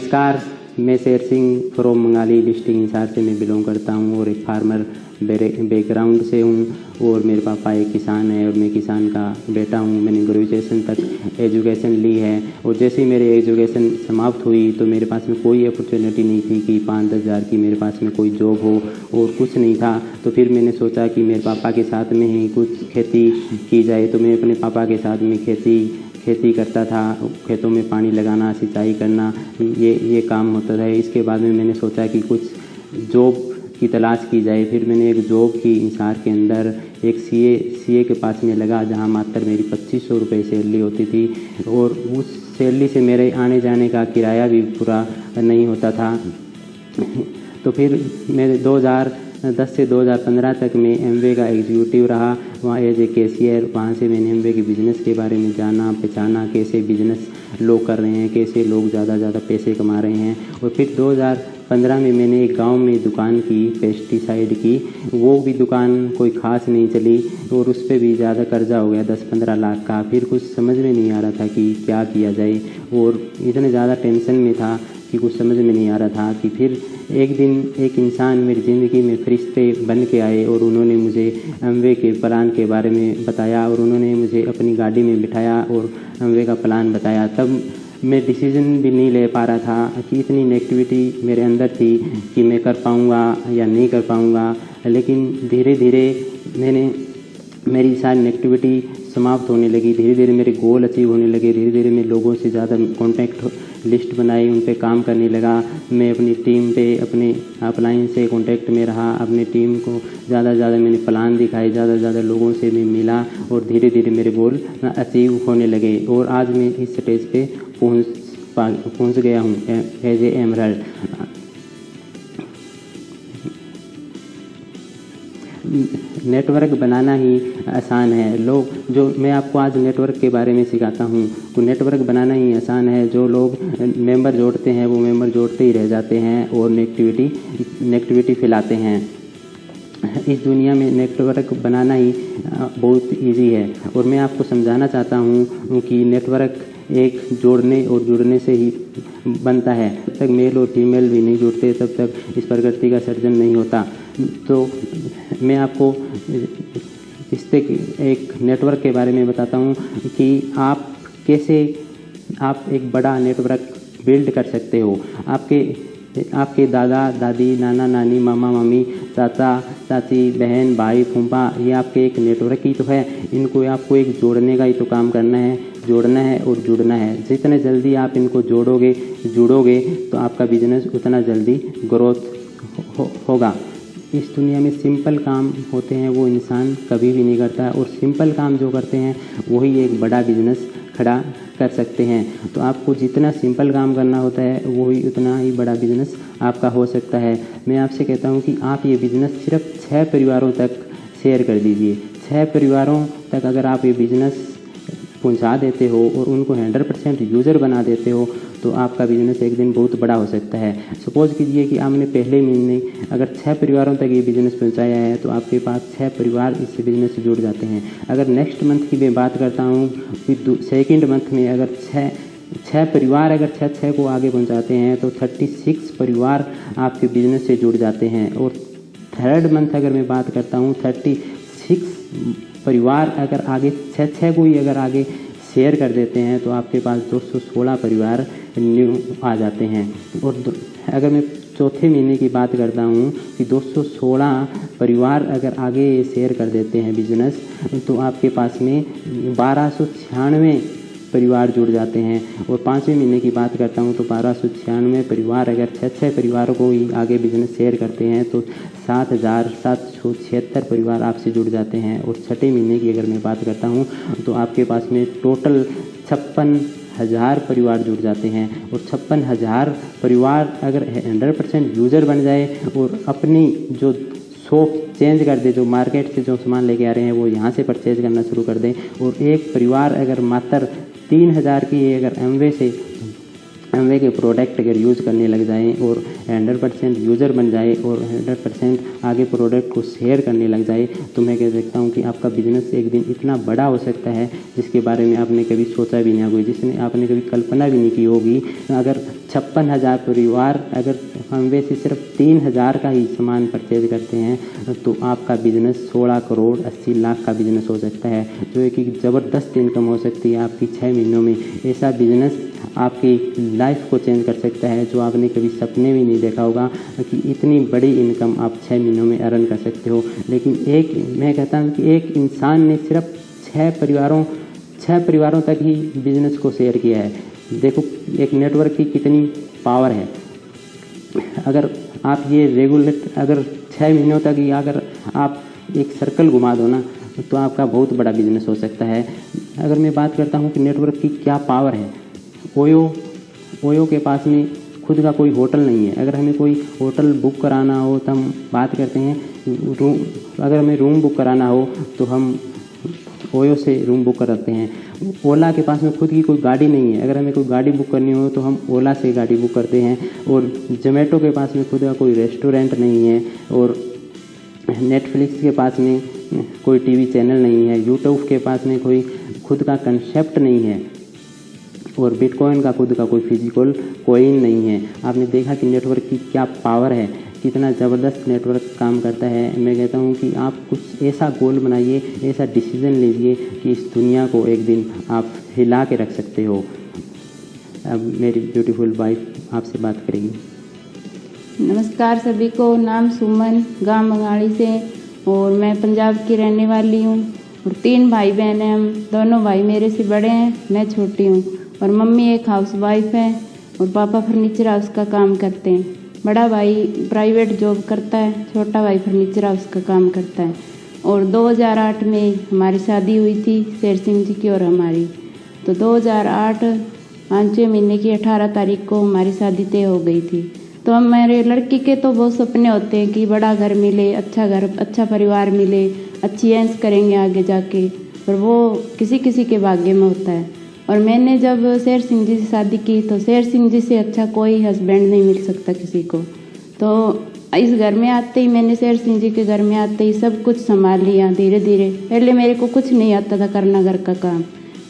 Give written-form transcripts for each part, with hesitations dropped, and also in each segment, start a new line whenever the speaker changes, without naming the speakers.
नमस्कार, मैं Sher Singh from Mangali district Hisar से मैं बिलोंग करता हूँ और एक फार्मर बैकग्राउंड से हूँ और मेरे पापा एक किसान है और मैं किसान का बेटा हूँ। मैंने ग्रेजुएशन तक एजुकेशन ली है और जैसे ही मेरी एजुकेशन समाप्त हुई तो मेरे पास में कोई अपॉर्चुनिटी नहीं थी कि 5-10 हज़ार की मेरे पास में कोई जॉब हो और कुछ नहीं था। तो फिर मैंने सोचा कि मेरे पापा के साथ में ही कुछ खेती की जाए। तो मैं अपने पापा के साथ में खेती करता था, खेतों में पानी लगाना, सिंचाई करना, ये काम होता था। इसके बाद में मैंने सोचा कि कुछ जॉब की तलाश की जाए। फिर मैंने एक जॉब की हिसार के अंदर एक सीए के पास में लगा, जहां मात्र मेरी 2500 रुपये सैलरी होती थी और उस सैलरी से मेरे आने जाने का किराया भी पूरा नहीं होता था। तो फिर मैं 2010 से 2015 तक मैं एमवे का एग्जीक्यूटिव रहा, वहाँ एज ए कैशियर। वहाँ से मैंने एमवे के बिज़नेस के बारे में जाना पहचाना, कैसे बिज़नेस लोग कर रहे हैं, कैसे लोग ज़्यादा पैसे कमा रहे हैं। और फिर 2015 में मैंने एक गांव में दुकान की पेस्टिसाइड की, वो भी दुकान कोई ख़ास नहीं चली और उस पर भी ज़्यादा कर्जा हो गया 10-15 लाख का। फिर कुछ समझ में नहीं आ रहा था कि क्या किया जाए और इतने ज़्यादा टेंशन में था कि कुछ समझ में नहीं आ रहा था कि फिर एक दिन एक इंसान मेरी ज़िंदगी में फरिश्ते बन के आए और उन्होंने मुझे एमवे के प्लान के बारे में बताया और उन्होंने मुझे अपनी गाड़ी में बिठाया और एमवे का प्लान बताया। तब मैं डिसीज़न भी नहीं ले पा रहा था कि इतनी नेगेटिविटी मेरे अंदर थी कि मैं कर पाऊँगा या नहीं कर पाऊँगा। लेकिन धीरे धीरे मेरी सारी नेगेटिविटी समाप्त होने लगी, धीरे धीरे मेरे गोल अचीव होने लगे, धीरे धीरे मैं लोगों से ज़्यादा कॉन्टैक्ट लिस्ट बनाई, उन पे काम करने लगा। मैं अपनी टीम पे अपने अपलाइन से कॉन्टैक्ट में रहा, अपनी टीम को ज़्यादा मैंने प्लान दिखाए, ज़्यादा लोगों से मैं मिला और धीरे धीरे मेरे गोल अचीव होने लगे और आज मैं इस स्टेज पे पहुँच गया हूँ एज ए एमरल्ड। नेटवर्क बनाना ही आसान है। मैं आपको आज नेटवर्क के बारे में सिखाता हूँ। तो नेटवर्क बनाना ही आसान है। जो लोग मेंबर जोड़ते हैं वो मेंबर जोड़ते ही रह जाते हैं और नेगेटिविटी फैलाते हैं। इस दुनिया में नेटवर्क बनाना ही बहुत इजी है और मैं आपको समझाना चाहता हूँ कि नेटवर्क एक जोड़ने और जुड़ने से ही बनता है। जब तक मेल और फीमेल भी नहीं जुड़ते तब तक इस प्रकृति का सर्जन नहीं होता। तो मैं आपको इससे एक नेटवर्क के बारे में बताता हूँ कि आप कैसे एक बड़ा नेटवर्क बिल्ड कर सकते हो। आपके दादा दादी, नाना नानी, मामा मामी, चाचा चाची, बहन भाई, फूफा, ये आपके एक नेटवर्क ही तो है। इनको आपको एक जोड़ने का ही तो काम करना है, जोड़ना है और जुड़ना है। जितने जल्दी आप इनको जुड़ोगे तो आपका बिजनेस उतना जल्दी ग्रोथ होगा। इस दुनिया में सिंपल काम होते हैं वो इंसान कभी भी नहीं करता और सिंपल काम जो करते हैं वही एक बड़ा बिजनेस खड़ा कर सकते हैं। तो आपको जितना सिंपल काम करना होता है वही उतना ही बड़ा बिजनेस आपका हो सकता है। मैं आपसे कहता हूँ कि आप ये बिजनेस सिर्फ 6 परिवारों तक शेयर कर दीजिए। 6 परिवारों तक अगर आप ये बिजनेस पहुंचा देते हो और उनको 100% यूज़र बना देते हो तो आपका बिजनेस एक दिन बहुत बड़ा हो सकता है। सपोज़ कीजिए कि आपने पहले महीने अगर 6 परिवारों तक ये बिज़नेस पहुंचाया है तो आपके पास 6 परिवार इस बिज़नेस से जुड़ जाते हैं। अगर नेक्स्ट मंथ की मैं बात करता हूँ फिर सेकेंड मंथ में अगर 6 परिवार अगर 6 को आगे पहुँचाते हैं तो 36 परिवार आपके बिज़नेस से जुड़ जाते हैं। और थर्ड मंथ अगर मैं बात करता हूँ 36 परिवार अगर आगे 6 को ही अगर आगे शेयर कर देते हैं तो आपके पास 216 परिवार न्यू आ जाते हैं। और अगर मैं चौथे महीने की बात करता हूँ कि 216 परिवार अगर आगे शेयर कर देते हैं बिजनेस तो आपके पास में 1296 परिवार जुड़ जाते हैं। और 5वें महीने की बात करता हूँ तो 1296 परिवार अगर 6 परिवारों को ही आगे बिजनेस शेयर करते हैं तो 7,776 परिवार आपसे जुड़ जाते हैं। और 6ठे महीने की अगर मैं बात करता हूँ तो आपके पास में टोटल 56,000 परिवार जुड़ जाते हैं। और 56,000 परिवार अगर 100% यूज़र बन जाए और अपनी जो शॉप चेंज कर दे, जो मार्केट से जो सामान लेके आ रहे हैं वो यहाँ से परचेज करना शुरू कर दें और एक परिवार अगर मात्र 3,000 की अगर एमवे से एमवे के प्रोडक्ट अगर यूज़ करने लग जाएं और 100% यूज़र बन जाए और 100% आगे प्रोडक्ट को शेयर करने लग जाए, तो मैं कह सकता हूं कि आपका बिजनेस एक दिन इतना बड़ा हो सकता है जिसके बारे में आपने कभी सोचा भी नहीं होगा, जिसने आपने कभी कल्पना भी नहीं की होगी। अगर 56,000 परिवार अगर एमवे से सिर्फ 3,000 का ही सामान परचेज करते हैं तो आपका बिजनेस 16 करोड़ 80 लाख का बिजनेस हो सकता है, जो एक ज़बरदस्त इनकम हो सकती है आपकी 6 महीनों में। ऐसा बिजनेस आपकी लाइफ को चेंज कर सकता है जो आपने कभी सपने भी नहीं देखा होगा कि इतनी बड़ी इनकम आप 6 महीनों में अर्न कर सकते हो। लेकिन मैं कहता हूँ कि एक इंसान ने सिर्फ 6 परिवारों तक ही बिजनेस को शेयर किया है। देखो एक नेटवर्क की कितनी पावर है। अगर आप ये अगर 6 महीनों तक ही अगर आप एक सर्कल घुमा दो ना तो आपका बहुत बड़ा बिजनेस हो सकता है। अगर मैं बात करता हूँ कि नेटवर्क की क्या पावर है, ओयो के पास में खुद का कोई होटल नहीं है। अगर हमें कोई होटल बुक कराना हो तो हम बात करते हैं अगर हमें रूम बुक कराना हो तो हम ओयो से रूम बुक कराते हैं। ओला के पास में खुद की कोई गाड़ी नहीं है, अगर हमें कोई गाड़ी बुक करनी हो तो हम ओला से गाड़ी बुक करते हैं। और जोमेटो के पास में खुद का कोई रेस्टोरेंट नहीं है, और नेटफ्लिक्स के पास में कोई टीवी चैनल नहीं है, यूट्यूब के पास में कोई खुद का कंसेप्ट नहीं है, और बिटकॉइन का खुद का कोई फिजिकल कॉइन नहीं है। आपने देखा कि नेटवर्क की क्या पावर है, कितना ज़बरदस्त नेटवर्क काम करता है। मैं कहता हूँ कि आप कुछ ऐसा गोल बनाइए, ऐसा डिसीजन लीजिए कि इस दुनिया को एक दिन आप हिला के रख सकते हो। अब मेरी ब्यूटीफुल वाइफ आपसे बात करेगी।
नमस्कार सभी को, नाम सुमन, गांव बंगाली से, और मैं पंजाब की रहने वाली हूँ। और 3 भाई बहन हैं हम, दोनों भाई मेरे से बड़े हैं, मैं छोटी हूँ। और मम्मी एक हाउसवाइफ है और पापा फर्नीचर हाउस का काम करते हैं। बड़ा भाई प्राइवेट जॉब करता है, छोटा भाई फर्नीचर हाउस का काम करता है। और 2008 में हमारी शादी हुई थी शेर सिंह जी की और हमारी। तो 2008 5वें महीने की 18 तारीख को हमारी शादी तय हो गई थी। तो हमारे लड़की के तो बहुत सपने होते हैं कि बड़ा घर मिले, अच्छा घर, अच्छा परिवार मिले, अच्छी ऐश करेंगे आगे जाके, पर वो किसी किसी के भाग्य में होता है। और मैंने जब शेर सिंह जी से शादी की तो शेर सिंह जी से अच्छा कोई हस्बैंड नहीं मिल सकता किसी को। तो इस घर में आते ही मैंने शेर सिंह जी के घर में आते ही सब कुछ संभाल लिया धीरे धीरे। पहले मेरे को कुछ नहीं आता था करना, घर का काम,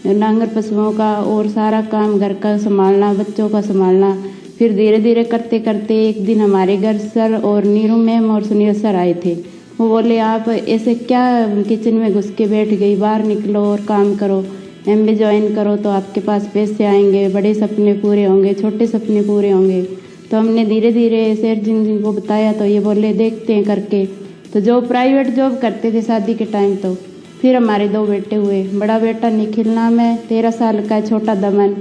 नांगर पशुओं का और सारा काम घर का संभालना, बच्चों का संभालना। फिर धीरे धीरे करते करते एक दिन हमारे घर सर और नीरू मैम और सुनील सर आए थे। वो बोले आप ऐसे क्या किचन में घुस के बैठ गई, बाहर निकलो और काम करो, एमबी ज्वाइन करो तो आपके पास पैसे आएंगे, बड़े सपने पूरे होंगे, छोटे सपने पूरे होंगे। तो हमने धीरे धीरे शेर सिंह जी को बताया तो ये बोले देखते हैं करके। तो जो प्राइवेट जॉब करते थे शादी के टाइम, तो फिर हमारे 2 बेटे हुए। बड़ा बेटा निखिल नाम है, 13 साल का है, छोटा दमन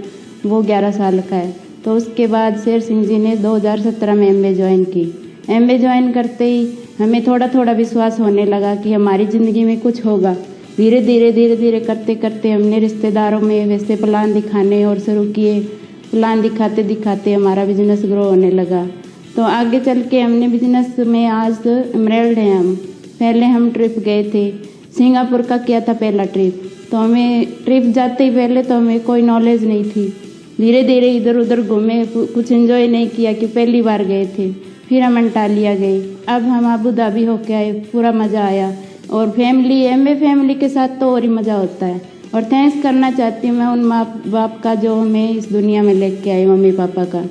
वो 11 साल का है। तो उसके बाद शेर सिंह जी ने 2017 में एमबी ज्वाइन की। एमबी ज्वाइन करते ही हमें थोड़ा थोड़ा विश्वास होने लगा कि हमारी ज़िंदगी में कुछ होगा। धीरे धीरे करते करते हमने रिश्तेदारों में वैसे प्लान दिखाने और शुरू किए। प्लान दिखाते दिखाते हमारा बिजनेस ग्रो होने लगा। तो आगे चल के हमने बिजनेस में आज एमरेल्ड हैं हम। पहले हम ट्रिप गए थे, सिंगापुर का किया था पहला ट्रिप। तो हमें ट्रिप जाते ही पहले तो हमें कोई नॉलेज नहीं थी। धीरे धीरे इधर उधर घूमे, कुछ एंजॉय नहीं किया कि पहली बार गए थे। फिर हम अंटालिया गए, अब हम अबू धाबी होके आए, पूरा मज़ा आया। और फैमिली, एमबी फैमिली के साथ तो और ही मज़ा होता है। और थैंक्स करना चाहती हूँ मैं उन माँ बाप का जो हमें इस दुनिया में लेके आए, मम्मी पापा का।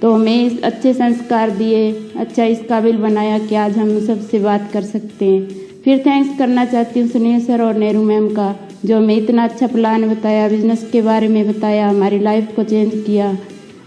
तो हमें अच्छे संस्कार दिए, अच्छा इस काबिल बनाया कि आज हम सबसे बात कर सकते हैं। फिर थैंक्स करना चाहती हूँ सुनील सर और नेहरू मैम का, जो हमें इतना अच्छा प्लान बताया, बिजनेस के बारे में बताया, हमारी लाइफ को चेंज किया।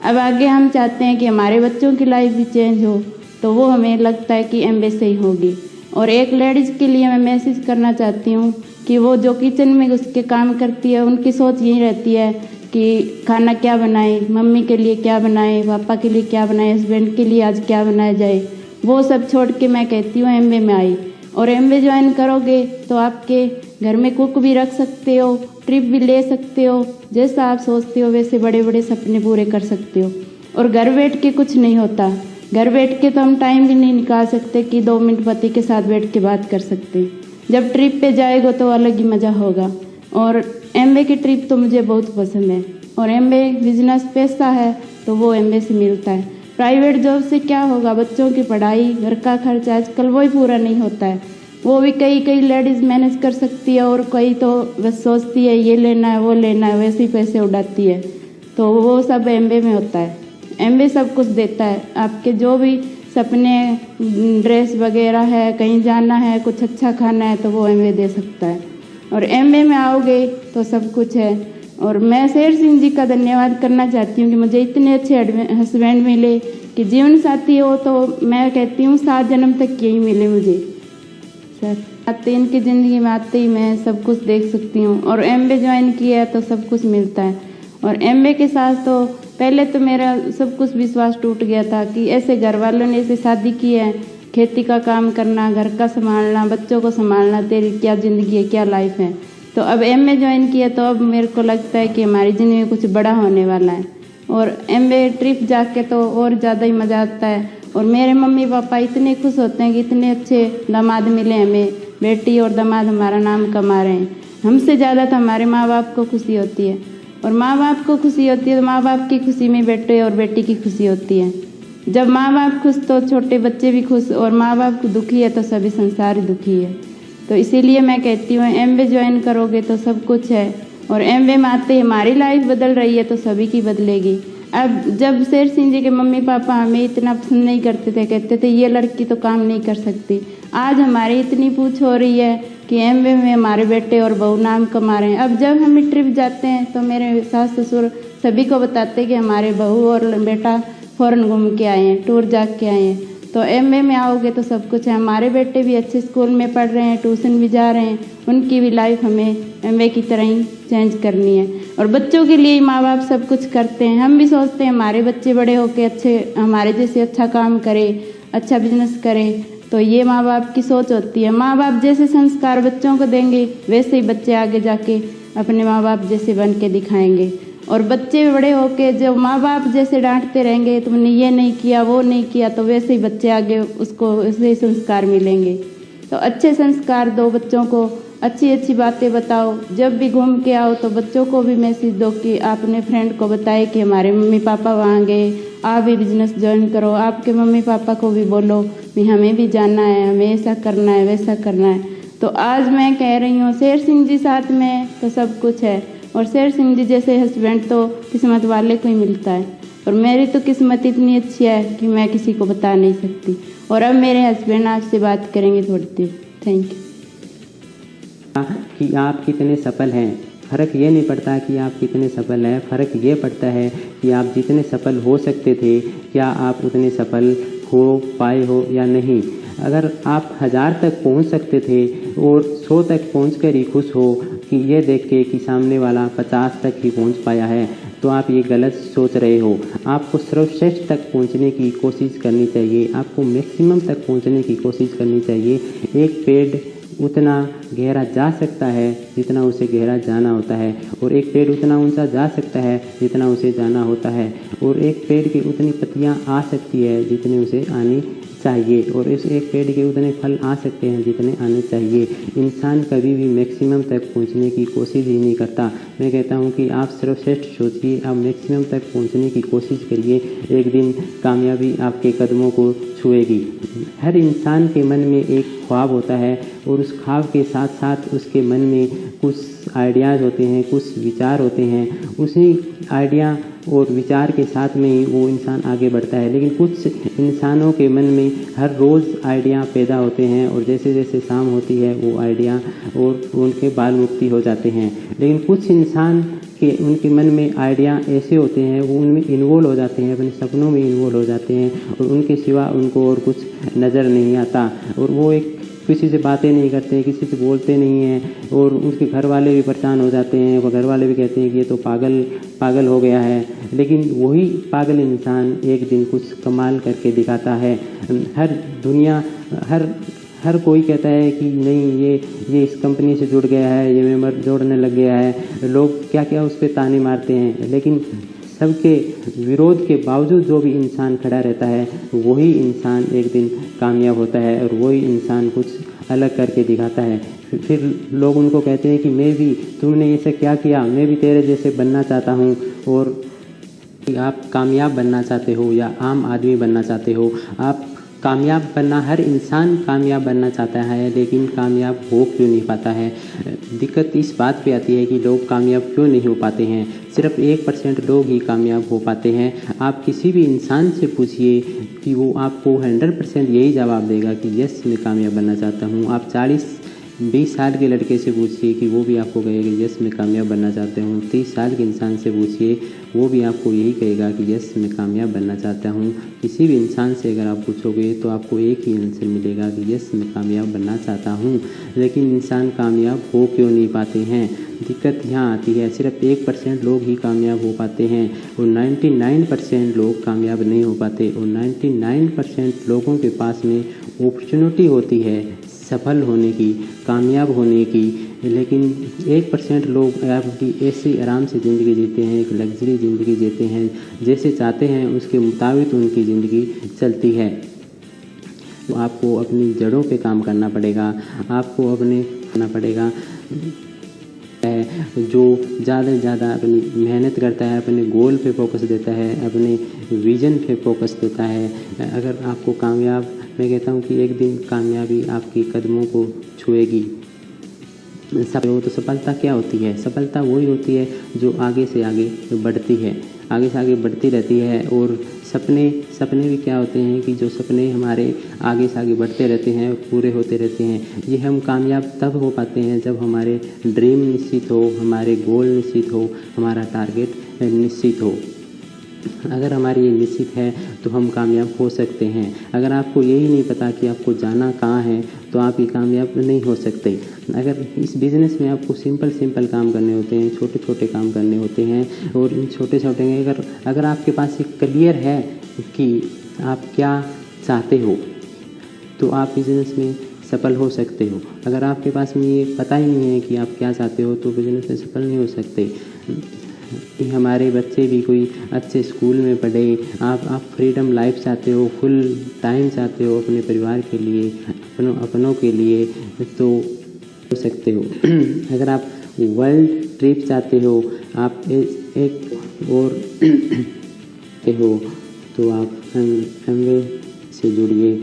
अब आगे हम चाहते हैं कि हमारे बच्चों की लाइफ भी चेंज हो, तो वो हमें लगता है कि एमबी से ही होगी। और एक लेडीज़ के लिए मैं मैसेज करना चाहती हूँ कि वो जो किचन में घुस के काम करती है, उनकी सोच यही रहती है कि खाना क्या बनाए, मम्मी के लिए क्या बनाए, पापा के लिए क्या बनाए, हस्बैंड के लिए आज क्या बनाया जाए। वो सब छोड़ के मैं कहती हूँ एमबी में आई। और एमबी ज्वाइन करोगे तो आपके घर में कुक भी रख सकते हो, ट्रिप भी ले सकते हो, जैसा आप सोचते हो वैसे बड़े बड़े सपने पूरे कर सकते हो। और घर बैठ के कुछ नहीं होता, घर बैठ के तो हम टाइम भी नहीं निकाल सकते कि 2 मिनट पति के साथ बैठ के बात कर सकते हैं। जब ट्रिप पे जाएगा तो अलग ही मज़ा होगा। और एमबी की ट्रिप तो मुझे बहुत पसंद है। और एमबी बिजनेस पैसा है तो वो एमबीए से मिलता है। प्राइवेट जॉब से क्या होगा, बच्चों की पढ़ाई, घर का खर्च आजकल वही पूरा नहीं होता है। वो भी कई लेडीज़ मैनेज कर सकती है और कई तो बस सोचती है ये लेना है वो लेना है, वैसे ही पैसे उड़ाती है। तो वो सब एमबीए में होता है। एमबीए सब कुछ देता है, आपके जो भी सपने, ड्रेस वगैरह है, कहीं जाना है, कुछ अच्छा खाना है, तो वो एमबीए दे सकता है। और एमबीए में आओगे तो सब कुछ है। और मैं शेर सिंह जी का धन्यवाद करना चाहती हूँ कि मुझे इतने अच्छे हस्बैंड मिले कि जीवन साथी हो तो मैं कहती हूँ 7 जन्म तक यही मिले मुझे सर। आते इनकी ज़िंदगी में आते ही मैं सब कुछ देख सकती हूँ। और एमबीए ज्वाइन किया है तो सब कुछ मिलता है। और एमबीए के साथ तो पहले तो मेरा सब कुछ विश्वास टूट गया था कि ऐसे घर वालों ने ऐसे शादी की है, खेती का काम करना, घर का संभालना, बच्चों को संभालना, तेरी क्या ज़िंदगी है, क्या लाइफ है। तो अब एमए ज्वाइन किया तो अब मेरे को लगता है कि हमारी ज़िंदगी में कुछ बड़ा होने वाला है। और एमए ट्रिप जाके तो और ज़्यादा ही मज़ा आता है। और मेरे मम्मी पापा इतने खुश होते हैं कि इतने अच्छे दामाद मिले हमें, बेटी और दामाद हमारा नाम कमा रहे हैं। हमसे ज़्यादा तो हमारे माँ बाप को खुशी होती है। और माँ बाप को खुशी होती है तो माँ बाप की खुशी में बेटे और बेटी की खुशी होती है। जब माँ बाप खुश तो छोटे बच्चे भी खुश, और माँ बाप दुखी है तो सभी संसार दुखी है। तो इसीलिए मैं कहती हूँ एमबीए ज्वाइन करोगे तो सब कुछ है। और एमबीए में आते ही हमारी लाइफ बदल रही है तो सभी की बदलेगी। अब जब शेर सिंह जी के मम्मी पापा हमें इतना पसंद नहीं करते थे, कहते थे ये लड़की तो काम नहीं कर सकती, आज हमारी इतनी पूछ हो रही है कि एमबीए में हमारे बेटे और बहू नाम कमा रहे हैं। अब जब हम ट्रिप जाते हैं तो मेरे सास ससुर सभी को बताते हैं कि हमारे बहू और बेटा फॉरेन घूम के आए हैं, टूर जा के आए हैं। तो एमए में आओगे तो सब कुछ है। हमारे बेटे भी अच्छे स्कूल में पढ़ रहे हैं, ट्यूशन भी जा रहे हैं, उनकी भी लाइफ हमें एमए की तरह ही चेंज करनी है। और बच्चों के लिए माँ बाप सब कुछ करते हैं। हम भी सोचते हैं हमारे बच्चे बड़े होके अच्छे हमारे जैसे अच्छा काम करें, अच्छा बिजनेस करें। तो ये माँ बाप की सोच होती है। माँ बाप जैसे संस्कार बच्चों को देंगे वैसे ही बच्चे आगे जाके अपने माँ बाप जैसे बन के दिखाएंगे। और बच्चे बड़े होके जो माँ बाप जैसे डांटते रहेंगे, तुमने ये नहीं किया वो नहीं किया, तो वैसे ही बच्चे आगे उसको वैसे ही संस्कार मिलेंगे। तो अच्छे संस्कार दो बच्चों को, अच्छी अच्छी बातें बताओ। जब भी घूम के आओ तो बच्चों को भी मैसेज दो कि आप अपने फ्रेंड को बताए कि हमारे मम्मी पापा वहाँ गए, आप भी बिजनेस ज्वाइन करो। आपके मम्मी पापा को भी बोलो भी हमें भी जाना है, हमें ऐसा करना है, वैसा करना है। तो आज मैं कह रही हूँ शेर सिंह जी साथ में तो सब कुछ है। और शेर सिंह जी जैसे हस्बैंड तो किस्मत वाले को ही मिलता है। और मेरी तो किस्मत इतनी अच्छी है कि मैं किसी को बता नहीं सकती। और अब मेरे हस्बैंड आपसे बात करेंगे थोड़ी देर। Thank you.
कि आप कितने सफल हैं, फ़र्क ये नहीं पड़ता कि आप कितने सफल हैं, फ़र्क ये पड़ता है कि आप जितने सफल हो सकते थे क्या आप उतने सफल हो पाए हो या नहीं। अगर आप 1000 तक पहुंच सकते थे और 100 तक पहुंचकर ही खुश हो कि ये देख के कि सामने वाला 50 तक ही पहुंच पाया है, तो आप ये गलत सोच रहे हो। आपको सर्वश्रेष्ठ तक पहुंचने की कोशिश करनी चाहिए, आपको मैक्सिमम तक पहुंचने की कोशिश करनी चाहिए। एक पेड़ उतना गहरा जा सकता है जितना उसे गहरा जाना होता है, और एक पेड़ उतना ऊंचा जा सकता है जितना उसे जाना होता है, और एक पेड़ की उतनी पत्तियां आ सकती है जितने उसे आनी चाहिए, और इस एक पेड़ के उतने फल आ सकते हैं जितने आने चाहिए। इंसान कभी भी मैक्सिमम तक पहुंचने की कोशिश ही नहीं करता। मैं कहता हूं कि आप सर्वश्रेष्ठ सोचिए, आप मैक्सिमम तक पहुंचने की कोशिश करिए, एक दिन कामयाबी आपके कदमों को छुएगी। हर इंसान के मन में एक ख्वाब होता है, और उस ख्वाब के साथ साथ उसके मन में कुछ आइडियाज़ होते हैं, कुछ विचार होते हैं। उसी आइडिया और विचार के साथ में ही वो इंसान आगे बढ़ता है। लेकिन कुछ इंसानों के मन में हर रोज़ आइडिया पैदा होते हैं, और जैसे जैसे शाम होती है वो आइडिया और उनके बाल मुक्ति हो जाते हैं। लेकिन कुछ इंसान के उनके मन में आइडिया ऐसे होते हैं, वो उनमें इन्वॉल्व हो जाते हैं, अपने सपनों में इन्वॉल्व हो जाते हैं, और उनके सिवा उनको और कुछ नज़र नहीं आता। और वो एक किसी से बातें नहीं करते, किसी से बोलते नहीं हैं, और उसके घर वाले भी परेशान हो जाते हैं। वो घर वाले भी कहते हैं कि ये तो पागल हो गया है। लेकिन वही पागल इंसान एक दिन कुछ कमाल करके दिखाता है। हर कोई कहता है कि नहीं ये इस कंपनी से जुड़ गया है, ये मेंबर जोड़ने लग गया है, लोग क्या क्या उस पर ताने मारते हैं। लेकिन सबके विरोध के बावजूद जो भी इंसान खड़ा रहता है वही इंसान एक दिन कामयाब होता है, और वही इंसान कुछ अलग करके दिखाता है। फिर लोग उनको कहते हैं कि मैं भी, तुमने ऐसे क्या किया, मैं भी तेरे जैसे बनना चाहता हूँ। और कि आप कामयाब बनना चाहते हो या आम आदमी बनना चाहते हो। आप कामयाब बनना, हर इंसान कामयाब बनना चाहता है, लेकिन कामयाब हो क्यों नहीं पाता है। दिक्कत इस बात पे आती है कि लोग कामयाब क्यों नहीं हो पाते हैं। सिर्फ 1% लोग ही कामयाब हो पाते हैं। आप किसी भी इंसान से पूछिए कि वो आपको 100% यही जवाब देगा कि यस मैं कामयाब बनना चाहता हूँ। आप 40-20 साल के लड़के से पूछिए कि वो भी आपको कहेगा कि यस मैं कामयाब बनना चाहता हूँ। 30 साल के इंसान से पूछिए, वो भी आपको यही कहेगा कि यस मैं कामयाब बनना चाहता हूँ। किसी भी इंसान से अगर आप पूछोगे तो आपको एक ही आंसर मिलेगा कि यस मैं कामयाब बनना चाहता हूँ। लेकिन इंसान कामयाब हो क्यों नहीं पाते हैं। दिक्कत यहाँ आती है, सिर्फ 1% लोग ही कामयाब हो पाते हैं और 99% लोग कामयाब नहीं हो पाते। और 99% लोगों के पास में अपॉर्चुनिटी होती है सफल होने की, कामयाब होने की, लेकिन 1% लोग आपकी ऐसी आराम से ज़िंदगी जीते हैं, एक लग्जरी ज़िंदगी जीते हैं, जैसे चाहते हैं उसके मुताबिक उनकी ज़िंदगी चलती है। तो आपको अपनी जड़ों पे काम करना पड़ेगा, आपको अपने करना पड़ेगा। जो ज़्यादा से ज़्यादा अपनी मेहनत करता है, अपने गोल पे फोकस देता है, अपने विज़न पे फोकस देता है, अगर आपको कामयाब, मैं कहता हूँ कि एक दिन कामयाबी आपकी कदमों को छुएगी। तो सफलता क्या होती है। सफलता वही होती है जो आगे से आगे बढ़ती है, आगे से आगे बढ़ती रहती है। और सपने भी क्या होते हैं कि जो सपने हमारे आगे से आगे बढ़ते रहते हैं, पूरे होते रहते हैं। ये हम कामयाब तब हो पाते हैं जब हमारे ड्रीम निश्चित हो, हमारे गोल निश्चित हो, हमारा टारगेट निश्चित हो। अगर हमारी ये निश्चित है तो हम कामयाब हो सकते हैं। अगर आपको यही नहीं पता कि आपको जाना कहाँ है तो आप ये कामयाब नहीं हो सकते। अगर इस बिज़नेस में आपको सिंपल काम करने होते हैं, छोटे छोटे काम करने होते हैं, और इन छोटे छोटे अगर आपके पास एक क्लियर है कि आप क्या चाहते हो तो आप बिज़नेस में सफल हो सकते हो। अगर आपके पास में ये पता ही नहीं है कि आप क्या चाहते हो तो बिज़नेस में सफल नहीं हो सकते। हमारे बच्चे भी कोई अच्छे स्कूल में पढ़े, आप फ्रीडम लाइफ चाहते हो, फुल टाइम चाहते हो अपने परिवार के लिए, अपनों के लिए, तो हो सकते हो। अगर आप वर्ल्ड ट्रिप चाहते हो, आप एक और हो तो आप एमवे से जुड़िए।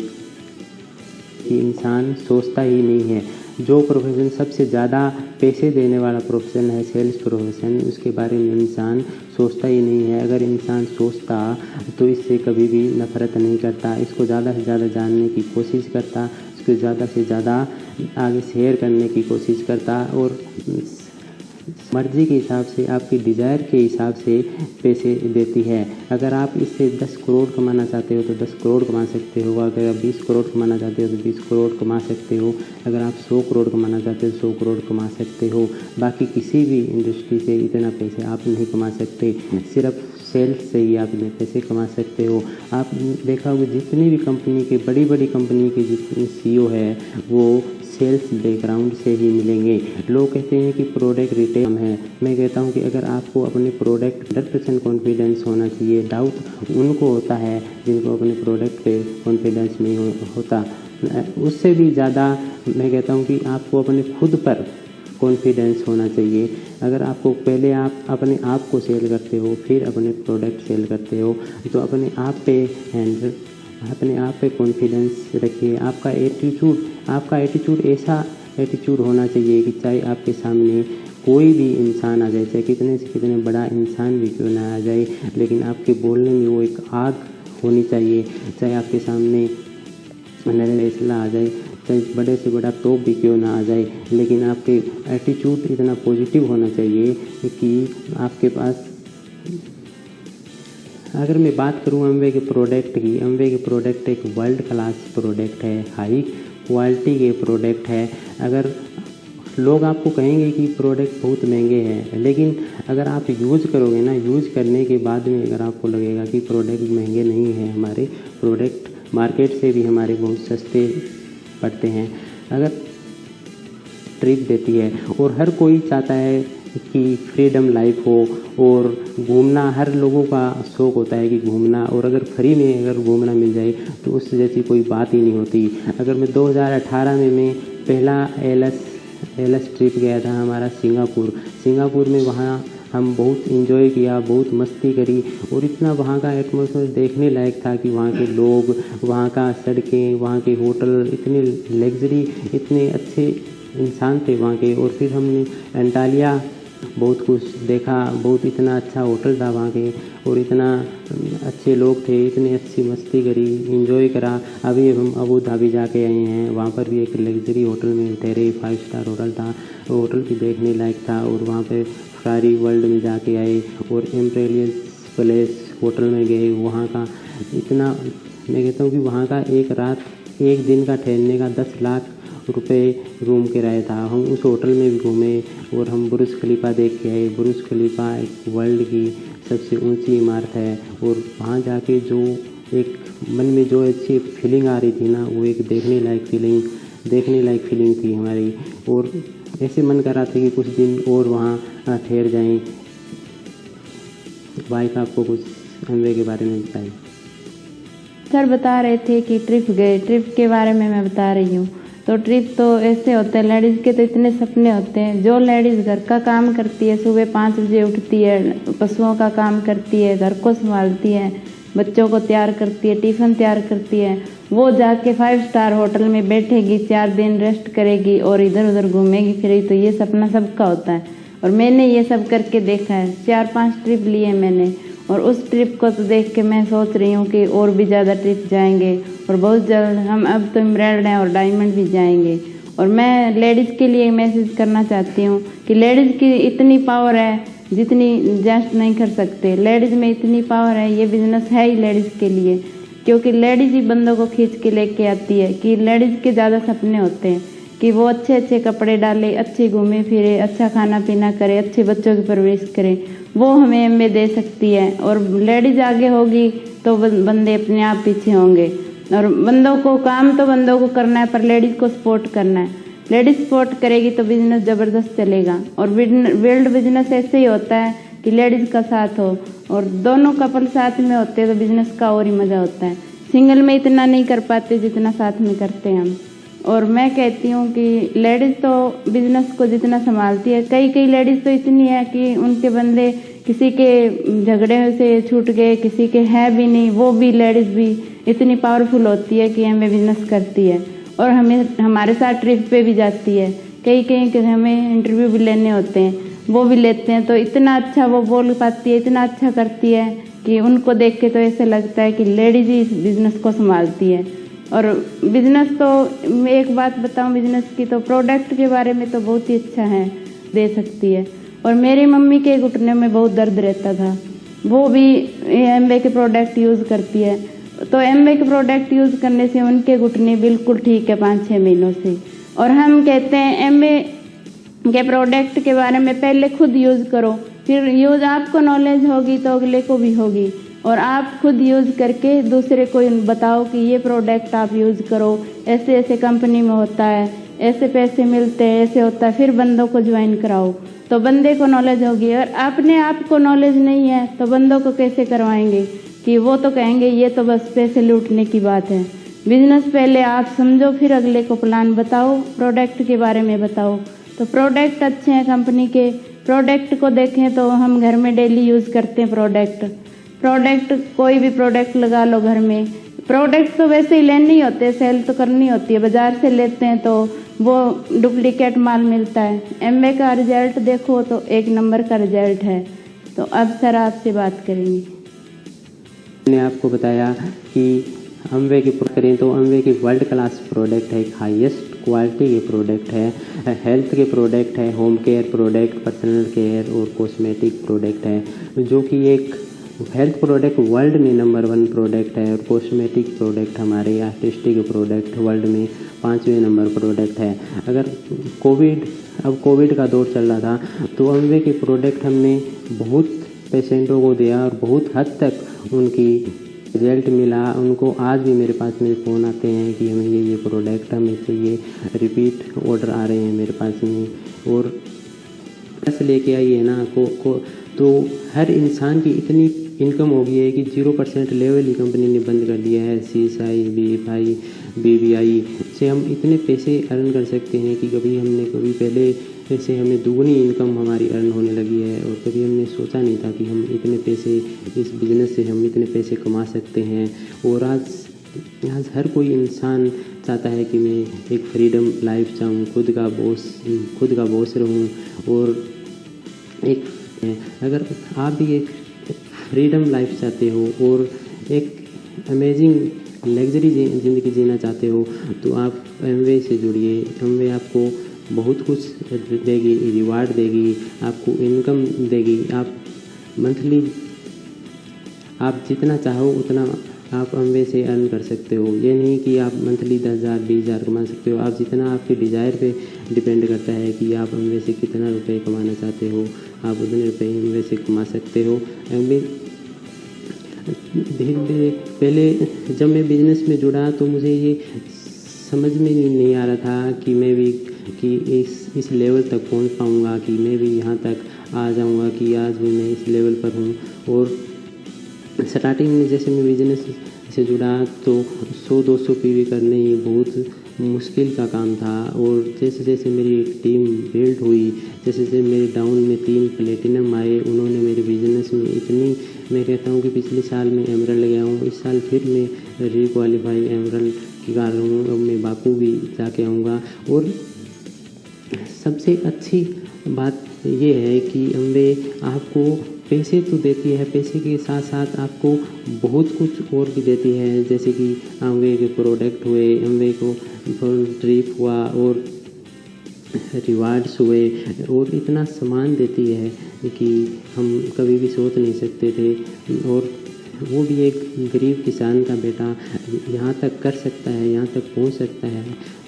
कि इंसान सोचता ही नहीं है। जो प्रोफेशन सबसे ज़्यादा पैसे देने वाला प्रोफेशन है, सेल्स प्रोफेशन, उसके बारे में इंसान सोचता ही नहीं है। अगर इंसान सोचता तो इससे कभी भी नफरत नहीं करता, इसको ज़्यादा से ज़्यादा जानने की कोशिश करता, इसको ज़्यादा से ज़्यादा आगे शेयर करने की कोशिश करता और मर्ज़ी के हिसाब से, आपकी डिज़ायर के हिसाब से पैसे देती है। अगर आप इससे 10 करोड़ कमाना चाहते हो तो 10 करोड़ कमा सकते हो। अगर आप 20 करोड़ कमाना चाहते हो तो 20 करोड़ कमा सकते हो। अगर आप 100 करोड़ कमाना चाहते हो तो 100 करोड़ कमा सकते हो। बाकी किसी भी इंडस्ट्री से इतना पैसे आप नहीं कमा सकते, सिर्फ सेल्स से ही आप इतने पैसे कमा सकते हो। आप देखा होगा जितनी भी कंपनी के, बड़ी बड़ी कंपनी के जितने CEO है वो सेल्स बैकग्राउंड से ही मिलेंगे। लोग कहते हैं कि प्रोडक्ट रिटेल है, मैं कहता हूं कि अगर आपको अपने प्रोडक्ट 100% कॉन्फिडेंस होना चाहिए। डाउट उनको होता है जिनको अपने प्रोडक्ट पे कॉन्फिडेंस नहीं होता। उससे भी ज़्यादा मैं कहता हूं कि आपको अपने खुद पर कॉन्फिडेंस होना चाहिए। अगर आपको पहले आप अपने आप को सेल करते हो, फिर अपने प्रोडक्ट सेल करते हो, तो अपने आप पे कॉन्फिडेंस रखिए। आपका एटीट्यूड ऐसा एटीट्यूड होना चाहिए कि चाहे आपके सामने कोई भी इंसान आ जाए, चाहे कितने से कितने बड़ा इंसान भी क्यों ना आ जाए, लेकिन आपके बोलने में वो एक आग होनी चाहिए। चाहे आपके सामने फैसला आ जाए, चाहे बड़े से बड़ा तोप भी क्यों ना आ जाए, लेकिन आपके एटीट्यूड इतना पॉजिटिव होना चाहिए कि आपके पास। अगर मैं बात करूं एमवे के प्रोडक्ट की, एमवे के प्रोडक्ट एक वर्ल्ड क्लास प्रोडक्ट है, हाई क्वालिटी के प्रोडक्ट है। अगर लोग आपको कहेंगे कि प्रोडक्ट बहुत महंगे हैं, लेकिन अगर आप यूज़ करोगे ना, यूज़ करने के बाद में अगर आपको लगेगा कि प्रोडक्ट महंगे नहीं हैं, हमारे प्रोडक्ट मार्केट से भी हमारे बहुत सस्ते पड़ते हैं। अगर ट्रिप देती है और हर कोई चाहता है कि फ्रीडम लाइफ हो और घूमना, हर लोगों का शौक़ होता है कि घूमना, और अगर फ्री में अगर घूमना मिल जाए तो उस जैसी कोई बात ही नहीं होती। अगर मैं 2018 में मैं पहला एलएस ट्रिप गया था हमारा सिंगापुर में, वहाँ हम बहुत इंजॉय किया, बहुत मस्ती करी और इतना वहाँ का एटमॉस्फेयर देखने लायक था कि वहाँ के लोग, वहाँ का सड़कें, वहाँ के होटल, इतने लग्जरी, इतने अच्छे इंसान थे वहाँ के। और फिर हमने एंटालिया बहुत कुछ देखा, बहुत इतना अच्छा होटल था वहाँ के और इतना अच्छे लोग थे, इतनी अच्छी मस्ती करी, एंजॉय करा। अभी हम अबू धाबी जाके आए हैं, वहाँ पर भी एक लग्जरी होटल में ठहरे, 5 स्टार होटल था, होटल भी देखने लायक था। और वहाँ पे फरारी वर्ल्ड में जाके आए और एम्पेरियल पैलेस होटल में गए। वहाँ का इतना, मैं कहता हूँ कि वहाँ का एक रात, एक दिन का ठहरने का 10 लाख रुपए रूम किराया था। हम उस होटल में भी घूमे और हम बुर्ज खलीफा देख के आए। बुर्ज खलीफा एक वर्ल्ड की सबसे ऊंची इमारत है और वहाँ जाके जो एक मन में जो अच्छी फीलिंग आ रही थी ना, वो एक देखने लायक फीलिंग थी हमारी। और ऐसे मन कर रहा था कि कुछ दिन और वहाँ ठहर जाएं। वाइफ आपको कुछ एमवे के बारे में बताइए।
सर बता रहे थे कि ट्रिप गए, ट्रिप के बारे में मैं बता रही हूँ। तो ट्रिप तो ऐसे होते हैं, लेडीज़ के तो इतने सपने होते हैं। जो लेडीज़ घर का काम करती है, सुबह 5 बजे उठती है, पशुओं का काम करती है, घर को संभालती है, बच्चों को तैयार करती है, टिफ़िन तैयार करती है, वो जाके 5 स्टार होटल में बैठेगी, 4 दिन रेस्ट करेगी और इधर उधर घूमेगी फिरेगी। तो ये सपना सबका होता है और मैंने ये सब करके देखा है। 4-5 ट्रिप लिए मैंने और उस ट्रिप को तो देख के मैं सोच रही हूँ कि और भी ज़्यादा ट्रिप जाएंगे और बहुत जल्द हम अब तो एमराल्ड हैं और डायमंड भी जाएंगे। और मैं लेडीज़ के लिए मैसेज करना चाहती हूँ कि लेडीज़ की इतनी पावर है जितनी जेंट्स नहीं कर सकते। लेडीज़ में इतनी पावर है, ये बिजनेस है ही लेडीज़ के लिए, क्योंकि लेडीज़ ही बंदों को खींच के लेके आती है। कि लेडीज़ के ज़्यादा सपने होते हैं कि वो अच्छे अच्छे कपड़े डाले, अच्छे घूमे फिरे, अच्छा खाना पीना करे, अच्छे बच्चों की परवरिश करे। वो हमें एमवे दे सकती है और लेडीज़ आगे होगी तो बंदे अपने आप पीछे होंगे। और बंदों को काम तो बंदों को करना है, पर लेडीज़ को सपोर्ट करना है। लेडीज़ सपोर्ट करेगी तो बिजनेस ज़बरदस्त चलेगा। और वर्ल्ड बिजनेस ऐसे ही होता है कि लेडीज़ का साथ हो और दोनों कपल साथ में होते हैं तो बिजनेस का और ही मज़ा होता है। सिंगल में इतना नहीं कर पाते जितना साथ में करते हैं हम। और मैं कहती हूँ कि लेडीज़ तो बिजनेस को जितना संभालती है, कई लेडीज़ तो इतनी है कि उनके बंदे किसी के झगड़े से छूट गए, किसी के हैं भी नहीं, वो भी लेडीज़ भी इतनी पावरफुल होती है कि हमें बिजनेस करती है और हमें हमारे साथ ट्रिप पे भी जाती है। कई हमें इंटरव्यू भी लेने होते हैं, वो भी लेते हैं। तो इतना अच्छा वो बोल पाती है, इतना अच्छा करती है कि उनको देख के तो ऐसा लगता है कि लेडीज़ ही इस बिज़नेस को संभालती है। और बिज़नेस तो मैं एक बात बताऊं बिज़नेस की, तो प्रोडक्ट के बारे में तो बहुत ही अच्छा है, दे सकती है। और मेरी मम्मी के घुटने में बहुत दर्द रहता था, वो भी एमवे के प्रोडक्ट यूज़ करती है। तो एमवे के प्रोडक्ट यूज़ करने से उनके घुटने बिल्कुल ठीक है 5-6 महीनों से। और हम कहते हैं एमवे के प्रोडक्ट के बारे में पहले खुद यूज़ करो, फिर यूज़ आपको नॉलेज होगी तो अगले को भी होगी। और आप खुद यूज़ करके दूसरे को बताओ कि ये प्रोडक्ट आप यूज़ करो, ऐसे ऐसे कंपनी में होता है, ऐसे पैसे मिलते हैं, ऐसे होता है, फिर बंदों को ज्वाइन कराओ तो बंदे को नॉलेज होगी। और अपने आप को नॉलेज नहीं है तो बंदों को कैसे करवाएंगे, कि वो तो कहेंगे ये तो बस पैसे लूटने की बात है। बिजनेस पहले आप समझो, फिर अगले को प्लान बताओ, प्रोडक्ट के बारे में बताओ। तो प्रोडक्ट अच्छे हैं कंपनी के, प्रोडक्ट को देखें तो हम घर में डेली यूज़ करते हैं प्रोडक्ट कोई भी प्रोडक्ट लगा लो घर में। प्रोडक्ट तो वैसे ही लेने ही होते हैं, सेल तो करनी होती है। बाज़ार से लेते हैं तो वो डुप्लीकेट माल मिलता है। एमवे का रिजल्ट देखो तो 1 नंबर का रिजल्ट है। तो अब सर आपसे बात करेंगे।
मैंने आपको बताया कि एमवे की करें तो एमवे की वर्ल्ड क्लास प्रोडक्ट है, हाईएस्ट क्वालिटी के प्रोडक्ट है, हेल्थ के प्रोडक्ट है, home care product, personal care और कॉस्मेटिक प्रोडक्ट है, जो कि एक हेल्थ प्रोडक्ट वर्ल्ड में नंबर 1 प्रोडक्ट है। और कॉस्मेटिक प्रोडक्ट हमारे आर्टिस्टिक प्रोडक्ट वर्ल्ड में 5वें नंबर प्रोडक्ट है। अगर कोविड का दौर चल रहा था तो एमवे के प्रोडक्ट हमने बहुत पेशेंटों को दिया और बहुत हद तक उनकी रिजल्ट मिला। उनको आज भी मेरे पास मेरे फ़ोन आते हैं कि हमें ये प्रोडक्ट हमें चाहिए, रिपीट ऑर्डर आ रहे हैं मेरे पास में। और ऐसे लेके आइए ना तो हर इंसान की इतनी इनकम हो गई है कि 0% लेवल ही कंपनी ने बंद कर दिया है। CSI, BFI, BBI से हम इतने पैसे अर्न कर सकते हैं कि कभी पहले से हमें दुगनी इनकम हमारी अर्न होने लगी है। और कभी हमने सोचा नहीं था कि हम इतने पैसे इस बिज़नेस से हम इतने पैसे कमा सकते हैं। और आज हर कोई इंसान चाहता है कि मैं एक फ्रीडम लाइफ चाहूँ, खुद का बॉस रहूँ। और एक अगर आप भी एक फ्रीडम लाइफ चाहते हो और एक अमेजिंग लग्जरी ज़िंदगी जीना चाहते हो तो आप एमवे से जुड़िए। एमवे आपको बहुत कुछ देगी, रिवार्ड देगी, आपको इनकम देगी। आप मंथली आप जितना चाहो उतना आप एमवे से अर्न कर सकते हो। ये नहीं कि आप मंथली 10,000 20,000 कमा सकते हो। आप जितना आपके डिज़ायर पे डिपेंड करता है कि आप एमवे से कितना रुपए कमाना चाहते हो, आप उतने रुपए एमवे से कमा सकते हो। एमवे धीरे धीरे पहले जब मैं बिज़नेस में जुड़ा तो मुझे ये समझ में नहीं आ रहा था कि मैं भी कि इस लेवल तक पहुंच पाऊंगा, कि मैं भी यहाँ तक आ जाऊंगा, कि आज भी मैं इस लेवल पर हूँ। और स्टार्टिंग में जैसे मैं बिज़नेस से जुड़ा तो 100-200 पीवी करने ही बहुत मुश्किल का काम था। और जैसे जैसे मेरी टीम बिल्ड हुई, जैसे जैसे मेरे डाउन में 3 प्लेटिनम आए, उन्होंने मेरे बिज़नेस में इतनी, मैं कहता हूँ कि पिछले साल मैं एमरल्ड गया हूँ, इस साल फिर मैं रिक्वालीफाई एमरल्ड की कर रहा हूँ। अब मैं बाकू भी जाके आऊँगा। और सबसे अच्छी बात ये है कि एमवे आपको पैसे तो देती है, पैसे के साथ साथ आपको बहुत कुछ और भी देती है, जैसे कि एमवे के प्रोडक्ट हुए, एमवे को ट्रिप हुआ और रिवार्ड्स हुए, और इतना सामान देती है कि हम कभी भी सोच नहीं सकते थे। और वो भी एक गरीब किसान का बेटा यहाँ तक कर सकता है, यहाँ तक पहुँच सकता है,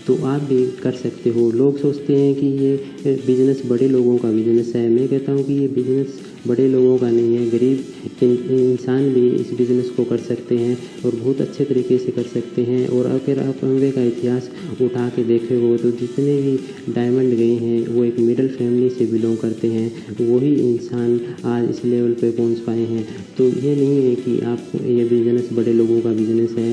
तो आप भी कर सकते हो। लोग सोचते हैं कि ये बिज़नेस बड़े लोगों का बिज़नेस है। मैं कहता हूँ कि ये बिज़नेस बड़े लोगों का नहीं है, गरीब इंसान भी इस बिज़नेस को कर सकते हैं और बहुत अच्छे तरीके से कर सकते हैं। और अगर आप एमवे का इतिहास उठा के देखे हो तो जितने भी डायमंड गए हैं वो एक मिडिल फैमिली से बिलोंग करते हैं, वही इंसान आज इस लेवल पे पहुंच पाए हैं। तो ये नहीं है कि आप ये बिज़नेस बड़े लोगों का बिज़नेस है,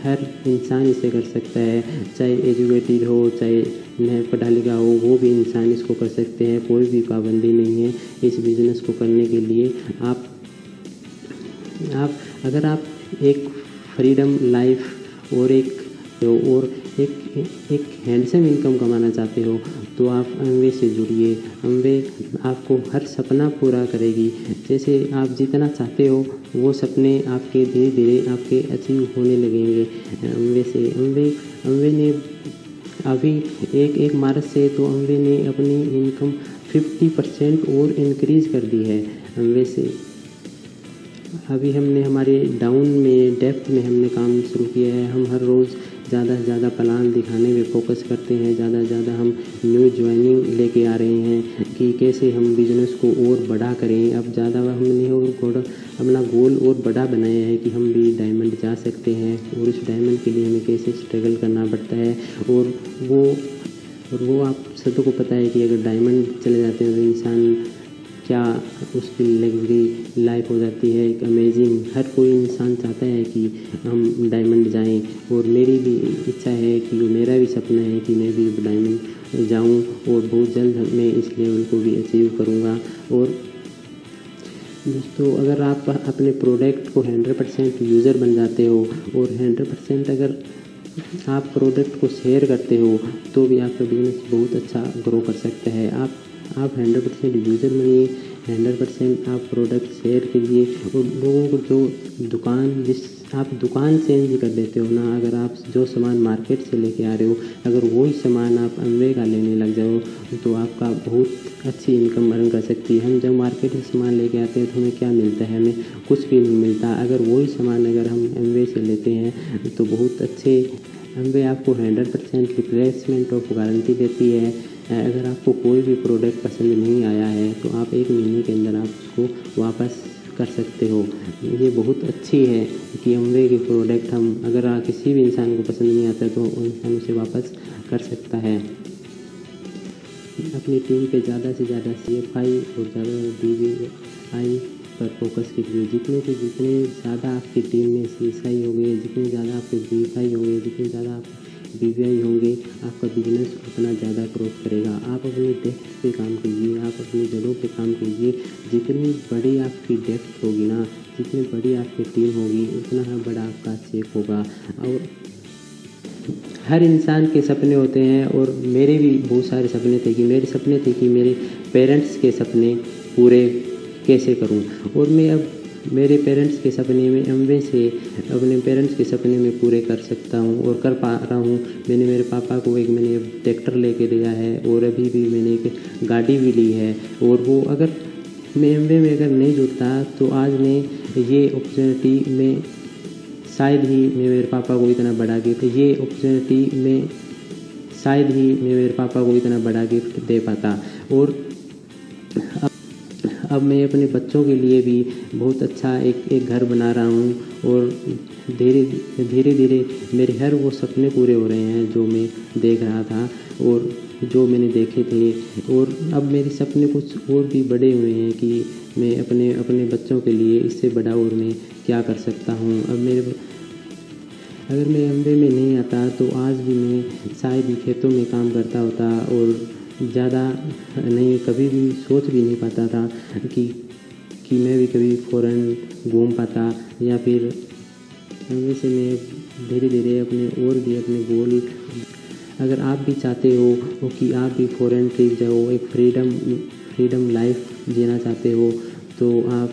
हर इंसान इसे कर सकता है, चाहे एजुकेटेड हो चाहे नहीं पढ़ा लिखा हो, वो भी इंसान इसको कर सकते हैं। कोई भी पाबंदी नहीं है इस बिज़नेस को करने के लिए। आप अगर आप एक फ्रीडम लाइफ और एक हैंडसम इनकम कमाना चाहते हो तो आप एमवे से जुड़िए। एमवे आपको हर सपना पूरा करेगी। जैसे आप जितना चाहते हो वो सपने आपके धीरे धीरे आपके अचीव होने लगेंगे एमवे से। एमवे ने अभी एक मार्च से तो एमवे ने अपनी इनकम 50% और इंक्रीज़ कर दी है एमवे से। अभी हमने हमारे डाउन में डेप्थ में हमने काम शुरू किया है। हम हर रोज़ ज़्यादा से ज़्यादा प्लान दिखाने में फोकस करते हैं, ज़्यादा से ज़्यादा हम न्यू ज्वाइनिंग लेके आ रहे हैं कि कैसे हम बिज़नेस को और बड़ा करें। अब ज़्यादा हमने और अपना गोल और बड़ा बनाया है कि हम भी डायमंड जा सकते हैं और इस डायमंड के लिए हमें कैसे स्ट्रगल करना पड़ता है। और वो आप सबको पता है कि अगर डायमंड चले जाते हैं तो इंसान क्या उसकी लग्जरी लाइफ हो जाती है, एक अमेजिंग। हर कोई इंसान चाहता है कि हम डायमंड जाएं और मेरी भी इच्छा है कि मेरा भी सपना है कि मैं भी डायमंड जाऊं और बहुत जल्द मैं इस लेवल को भी अचीव करूंगा। और दोस्तों अगर आप अपने प्रोडक्ट को 100% यूज़र बन जाते हो और 100% अगर आप प्रोडक्ट को शेयर करते हो तो भी आपका बिज़नेस बहुत अच्छा ग्रो कर सकता है। आप 100% यूज़र बनिए, 100% आप प्रोडक्ट शेयर कीजिए। और लोगों को जो आप दुकान चेंज कर देते हो ना, अगर आप जो सामान मार्केट से लेके आ रहे हो अगर वही सामान आप एमवे का लेने लग जाओ तो आपका बहुत अच्छी इनकम अर्न कर सकती है। हम जब मार्केट से सामान लेके आते हैं तो हमें क्या मिलता है, हमें कुछ भी नहीं मिलता। अगर वही सामान अगर हम एमवे से लेते हैं तो बहुत अच्छे एमवे आपको 100% रिप्लेसमेंट ऑफ गारंटी देती है। अगर आपको कोई भी प्रोडक्ट पसंद नहीं आया है तो आप 1 महीने के अंदर आप उसको वापस कर सकते हो। ये बहुत अच्छी है कि एमवे के प्रोडक्ट हम अगर किसी भी इंसान को पसंद नहीं आता तो इंसान उसे वापस कर सकता है। अपनी टीम पे ज़्यादा से ज़्यादा CFI और ज़्यादा DVI पर फोकस कीजिए। जितने ज़्यादा आपकी टीम में CSI हो गए, जितने ज़्यादा आपके DFI हो गए, जितने ज़्यादा आप BBI होंगे, आपका बिजनेस उतना ज़्यादा ग्रोथ करेगा। आप अपने डेस्क पे काम कीजिए, आप अपनी जड़ों पे काम कीजिए। जितनी बड़ी आपकी डेस्क होगी ना, जितनी बड़ी आपकी टीम होगी, उतना बड़ा आपका चेक होगा। और हर इंसान के सपने होते हैं, और मेरे भी बहुत सारे सपने थे कि मेरे पेरेंट्स के सपने पूरे कैसे करूं। और मैं अब मेरे पेरेंट्स के सपने में एमवे से अपने पेरेंट्स के सपने में पूरे कर सकता हूं और कर पा रहा हूं। मैंने मेरे पापा को मैंने ट्रैक्टर लेके दिया है, और अभी भी मैंने एक गाड़ी भी ली है। और वो अगर मैं एमवे में अगर नहीं जुड़ता तो आज मैं ये अपॉर्चुनिटी में शायद ही मैं मेरे पापा को इतना बड़ा गिफ्ट मेरे पापा को इतना बड़ा गिफ्ट दे पाता। और अब मैं अपने बच्चों के लिए भी बहुत अच्छा एक घर बना रहा हूँ, और धीरे धीरे मेरे हर वो सपने पूरे हो रहे हैं जो मैं देख रहा था और जो मैंने देखे थे। और अब मेरे सपने कुछ और भी बड़े हुए हैं कि मैं अपने बच्चों के लिए इससे बड़ा और मैं क्या कर सकता हूँ। अगर मैं एमवे में नहीं आता तो आज भी मैं शायद ही खेतों में काम करता होता, और ज़्यादा नहीं, कभी भी सोच भी नहीं पाता था कि मैं भी कभी फ़ॉरेन घूम पाता, या फिर एमवे से मैं धीरे धीरे अपने गोल, अगर आप भी चाहते हो कि आप भी फ़ॉरेन ट्रिप जाओ, एक फ्रीडम लाइफ जीना चाहते हो, तो आप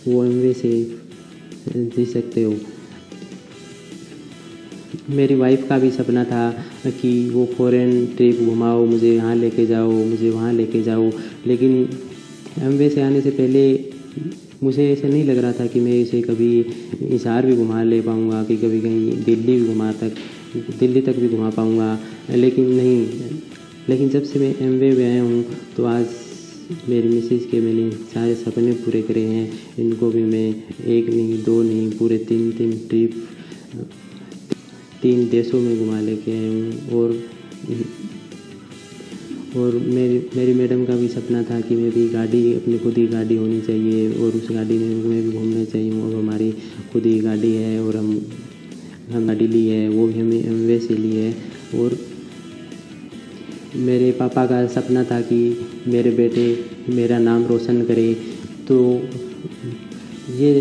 वो एमवे से जी सकते हो। मेरी वाइफ का भी सपना था कि वो फ़ॉरेन ट्रिप घुमाओ, मुझे यहाँ लेके जाओ, मुझे वहाँ लेके जाओ। लेकिन एमवे से आने से पहले मुझे ऐसा नहीं लग रहा था कि मैं इसे कभी हिसार भी घुमा ले पाऊँगा, कि कभी कहीं दिल्ली तक भी घुमा पाऊँगा। लेकिन जब से मैं एमवे में आया हूँ तो आज मेरी मिसेज़ के मैंने सारे सपने पूरे करे हैं। इनको भी मैं एक नहीं, दो नहीं, पूरे तीन ट्रिप 3 देशों में घुमा लेके आया हूँ। और मेरी मैडम का भी सपना था कि मैं भी अपनी खुद ही गाड़ी होनी चाहिए, और उस गाड़ी में मैं भी घूमना चाहिए। और हमारी खुद ही गाड़ी है, और हम गाड़ी ली है, वो भी हमें एमवे से ली है। और मेरे पापा का सपना था कि मेरे बेटे मेरा नाम रोशन करे, तो ये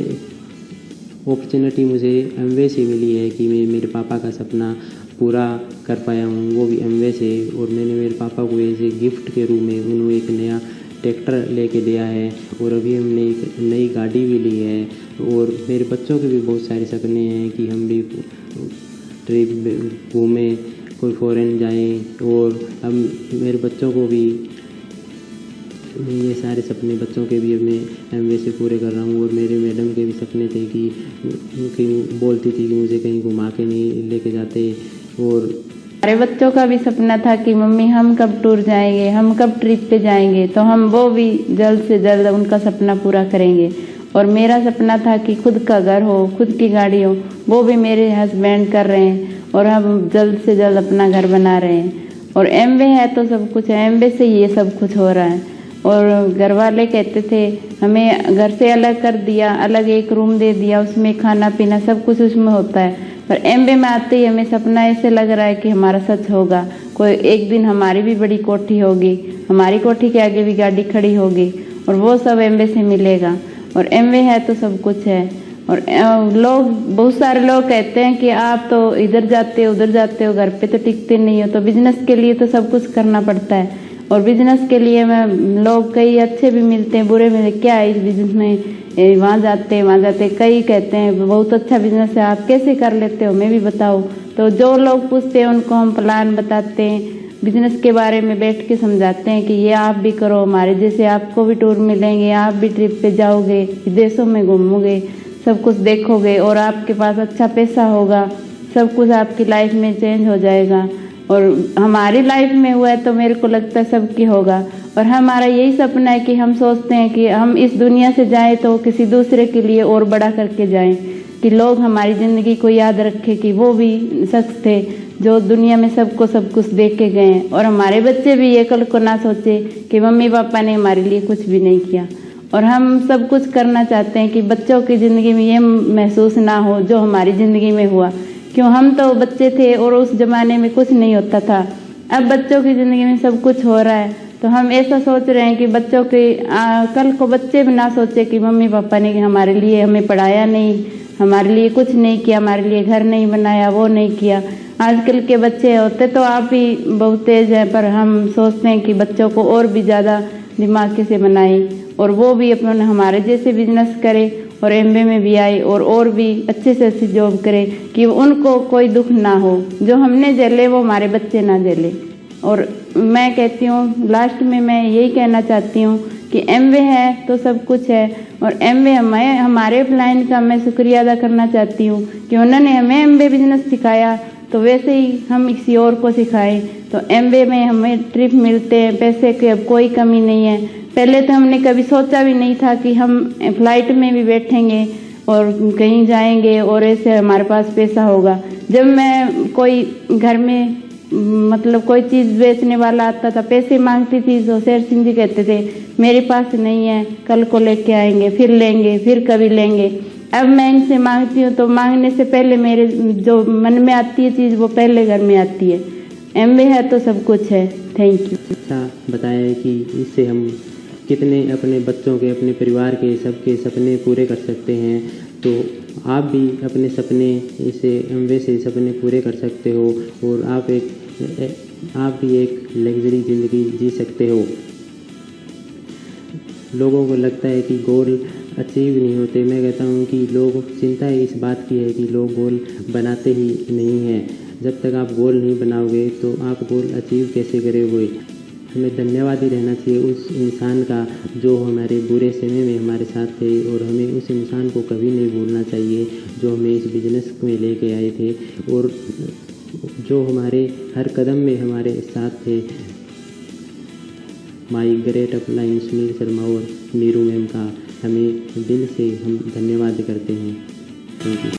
अपॉर्चुनिटी मुझे एमवे से मिली है कि मैं मेरे पापा का सपना पूरा कर पाया हूँ, वो भी एमवे से। और मैंने मेरे पापा को ऐसे गिफ्ट के रूप में उन्होंने एक नया ट्रैक्टर लेके दिया है, और अभी हमने एक नई गाड़ी भी ली है। और मेरे बच्चों के भी बहुत सारे सपने हैं कि हम भी ट्रिप घूमें, कोई फ़ॉरेन जाएं। और हम मेरे बच्चों को भी ये सारे सपने बच्चों के भी मैं एमवे से पूरे कर रहा हूँ। और मेरे मैडम के भी सपने थे कि कहीं बोलती थी कि मुझे कहीं घुमा के नहीं लेके जाते। और
हमारे बच्चों का भी सपना था कि मम्मी हम कब टूर जाएंगे, हम कब ट्रिप पे जाएंगे, तो हम वो भी जल्द से जल्द उनका सपना पूरा करेंगे। और मेरा सपना था कि खुद का घर हो, खुद की गाड़ी हो, वो भी मेरे हस्बैंड कर रहे हैं, और हम जल्द से जल्द अपना घर बना रहे हैं। और एमवे है तो सब कुछ है, एमवे से ये सब कुछ हो रहा है। और घर वाले कहते थे हमें घर से अलग कर दिया, अलग एक रूम दे दिया, उसमें खाना पीना सब कुछ उसमें होता है। पर एमवे में आते ही हमें सपना ऐसे लग रहा है कि हमारा सच होगा, कोई एक दिन हमारी भी बड़ी कोठी होगी, हमारी कोठी के आगे भी गाड़ी खड़ी होगी, और वो सब एमवे से मिलेगा। और एमवे है तो सब कुछ है। और बहुत सारे लोग कहते हैं कि आप तो इधर जाते हो उधर जाते हो, घर पे तो टिकते नहीं हो। तो बिजनेस के लिए तो सब कुछ करना पड़ता है, और बिजनेस के लिए लोग कई अच्छे भी मिलते हैं, बुरे मिलते, क्या है इस बिजनेस में, वहाँ जाते कई कहते हैं बहुत अच्छा बिजनेस है, आप कैसे कर लेते हो, मैं भी बताओ। तो जो लोग पूछते हैं उनको हम प्लान बताते हैं, बिजनेस के बारे में बैठ के समझाते हैं कि ये आप भी करो, हमारे जैसे आपको भी टूर मिलेंगे, आप भी ट्रिप पे जाओगे, विदेशों में घूमोगे, सब कुछ देखोगे, और आपके पास अच्छा पैसा होगा, सब कुछ आपकी लाइफ में चेंज हो जाएगा। और हमारी लाइफ में हुआ है तो मेरे को लगता है सबकी होगा। और हमारा यही सपना है कि हम सोचते हैं कि हम इस दुनिया से जाएं तो किसी दूसरे के लिए और बड़ा करके जाएं, कि लोग हमारी ज़िंदगी को याद रखें कि वो भी शख्स थे जो दुनिया में सबको सब कुछ दे के गए। और हमारे बच्चे भी ये कल को ना सोचे कि मम्मी पापा ने हमारे लिए कुछ भी नहीं किया। और हम सब कुछ करना चाहते हैं कि बच्चों की ज़िंदगी में ये महसूस ना हो जो हमारी ज़िंदगी में हुआ, क्यों हम तो बच्चे थे और उस जमाने में कुछ नहीं होता था। अब बच्चों की ज़िंदगी में सब कुछ हो रहा है, तो हम ऐसा सोच रहे हैं कि बच्चों के कल को बच्चे भी ना सोचे कि मम्मी पापा ने हमारे लिए हमें पढ़ाया नहीं, हमारे लिए कुछ नहीं किया, हमारे लिए घर नहीं बनाया, वो नहीं किया। आजकल के बच्चे होते तो आप भी बहुत तेज़ हैं, पर हम सोचते हैं कि बच्चों को और भी ज़्यादा दिमाग से बनाएं और वो भी अपने हमारे जैसे बिजनेस करे और एमबीए में भी आए और भी अच्छे से अच्छी जॉब करे कि उनको कोई दुख ना हो, जो हमने झेले वो हमारे बच्चे ना झेले। और मैं कहती हूँ लास्ट में मैं यही कहना चाहती हूँ कि एमबीए है तो सब कुछ है, और एमबीए हमारे अपलाइन का मैं शुक्रिया अदा करना चाहती हूँ कि उन्होंने हमें एमबीए बिजनेस सिखाया, तो वैसे ही हम किसी और को सिखाएं। तो एमबीए में हमें ट्रिप मिलते हैं, पैसे की अब कोई कमी नहीं है। पहले तो हमने कभी सोचा भी नहीं था कि हम फ्लाइट में भी बैठेंगे और कहीं जाएंगे और ऐसे हमारे पास पैसा होगा। जब मैं कोई घर में मतलब कोई चीज़ बेचने वाला आता था, पैसे मांगती थी, तो शेर सिंह जी कहते थे मेरे पास नहीं है, कल को लेके आएंगे, फिर लेंगे, फिर कभी लेंगे। अब मैं इनसे मांगती हूँ तो मांगने से पहले मेरे जो मन में आती है चीज़ वो पहले घर में आती है। एमबीए है तो सब कुछ है। Thank you.
अच्छा बताया कि इससे हम कितने अपने बच्चों के, अपने परिवार के, सबके सपने पूरे कर सकते हैं। तो आप भी अपने सपने इसे एमबीए से सपने पूरे कर सकते हो और आप भी एक लग्जरी ज़िंदगी जी सकते हो। लोगों को लगता है कि गोल अचीव नहीं होते। मैं कहता हूँ कि लोग चिंता इस बात की है कि लोग गोल बनाते ही नहीं हैं। जब तक आप गोल नहीं बनाओगे तो आप गोल अचीव कैसे करोगे। हमें धन्यवाद ही रहना चाहिए उस इंसान का जो हमारे बुरे समय में हमारे साथ थे, और हमें उस इंसान को कभी नहीं भूलना चाहिए जो हमें इस बिज़नेस में लेके आए थे और जो हमारे हर कदम में हमारे साथ थे। My great upline Sunil Sharma और नीरू मैम का हमें दिल से हम धन्यवाद करते हैं। Thank you.